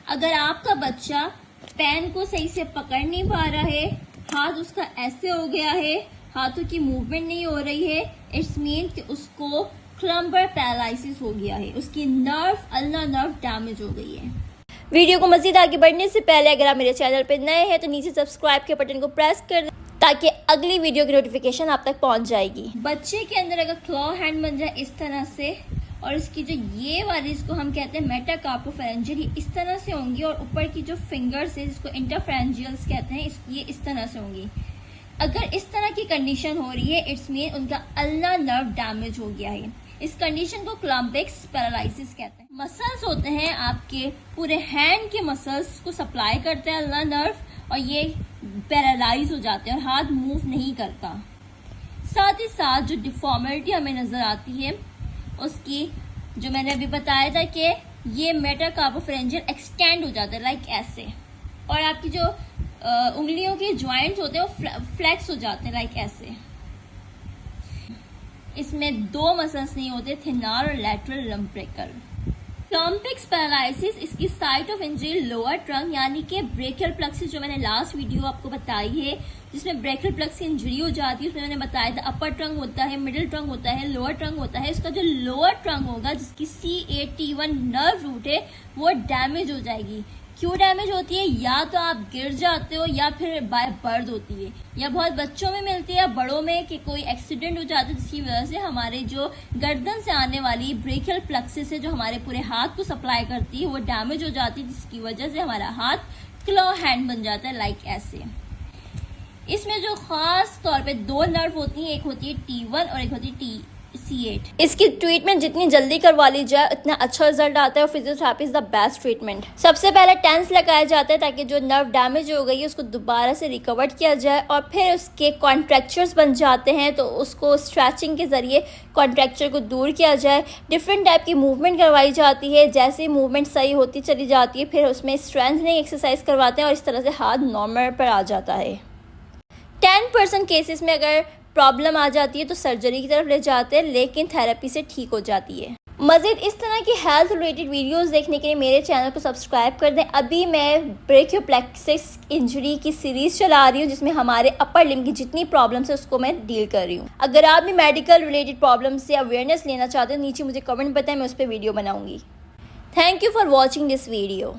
अगर आपका बच्चा पेन को सही से पकड़ नहीं पा रहा है, हाथ उसका ऐसे हो गया है, हाथों की मूवमेंट नहीं हो रही है, इट्स मीन कि उसको क्लम्बर पैरालिसिस हो गया है, उसकी अल्ना नर्व डैमेज हो गई है। वीडियो को मजीद आगे बढ़ने से पहले अगर आप मेरे चैनल पर नए हैं तो नीचे सब्सक्राइब के बटन को प्रेस कर दें ताकि अगली वीडियो की नोटिफिकेशन आप तक पहुंच जाएगी। बच्चे के अंदर अगर क्लॉ हैंड बन जाए इस तरह से, और इसकी जो ये वाली इसको हम कहते हैं मेटाकार्पोफेरेंजियल, ये इस तरह से होंगी, और ऊपर की जो फिंगर्स है जिसको इंटरफेरेंजियल्स कहते हैं, ये इस तरह से होंगी। अगर इस तरह की कंडीशन हो रही है, इट्स मीन उनका अल्ना नर्व डैमेज हो गया है। इस कंडीशन को क्लम्पेक्स पैरालिसिस कहते हैं। मसल्स होते हैं आपके पूरे हैंड के मसल्स को सप्लाई करते हैं अल्ना नर्व, और ये पैरालाइज हो जाते हैं और हाथ मूव नहीं करता। साथ ही साथ जो डिफॉर्मिटी हमें नजर आती है उसकी, जो मैंने अभी बताया था कि ये मेटाकार्पोफेरेंजियल एक्सटेंड हो जाता है लाइक ऐसे, और आपकी जो उंगलियों के जॉइंट्स होते हैं वो फ्लेक्स हो जाते हैं लाइक ऐसे। इसमें दो मसल्स नहीं होते, थिनार और लैटरल लम्ब्रेकल। क्लम्पेक्स पैरालिसिस, इसकी site of injury lower trunk यानी कि ब्रेकियल प्लेक्सस, जो मैंने लास्ट वीडियो आपको बताई है जिसमें ब्रेकियल प्लेक्स की इंजरी हो जाती है, उसमें मैंने बताया था अपर ट्रंक होता है, मिडिल ट्रंक होता है, लोअर ट्रंक होता है। इसका जो लोअर ट्रंक होगा जिसकी CAT1 नर्व रूट है वो डैमेज हो जाएगी। क्यों डैमेज होती है? या तो आप गिर जाते हो या फिर बाय बर्ड होती है, या बहुत बच्चों में मिलती है या बड़ों में कि कोई एक्सीडेंट हो जाता है जिसकी वजह से हमारे जो गर्दन से आने वाली ब्रेकियल प्लेक्सस है जो हमारे पूरे हाथ को सप्लाई करती है वो डैमेज हो जाती है, जिसकी वजह से हमारा हाथ क्लॉ हैंड बन जाता है लाइक ऐसे। इसमें जो खास तौर पे दो नर्व होती हैं, एक होती है T1 और एक होती है C8। इसकी ट्रीटमेंट जितनी जल्दी करवा ली जाए उतना अच्छा रिजल्ट आता है, और physiotherapy is the best treatment. सबसे पहले टेंस लगाया जाता है ताकि जो नर्व डैमेज हो गई है उसको दोबारा से रिकवर किया जाए, और फिर उसके कॉन्ट्रैक्चर्स बन जाते हैं तो उसको स्ट्रेचिंग के जरिए कॉन्ट्रैक्चर को दूर किया जाए। डिफरेंट टाइप की मूवमेंट करवाई जाती है, जैसे मूवमेंट सही होती चली जाती है फिर उसमें स्ट्रेंथनिंग एक्सरसाइज करवाते हैं, और इस तरह से हाथ नॉर्मल पर आ जाता है। 10% केसेस में अगर प्रॉब्लम आ जाती है तो सर्जरी की तरफ ले जाते हैं, लेकिन थेरेपी से ठीक हो जाती है। मज़ीद इस तरह की हेल्थ रिलेटेड वीडियोस देखने के लिए मेरे चैनल को सब्सक्राइब कर दें। अभी मैं ब्रेकियल प्लेक्सस इंजरी की सीरीज़ चला रही हूँ जिसमें हमारे अपर लिम्ब की जितनी प्रॉब्लम्स है उसको मैं डील कर रही हूँ। अगर आप भी मेडिकल रिलेटेड प्रॉब्लम से अवेयरनेस लेना चाहते हो नीचे मुझे कमेंट बताएं, मैं उस पर वीडियो बनाऊँगी। Thank you for watching this video.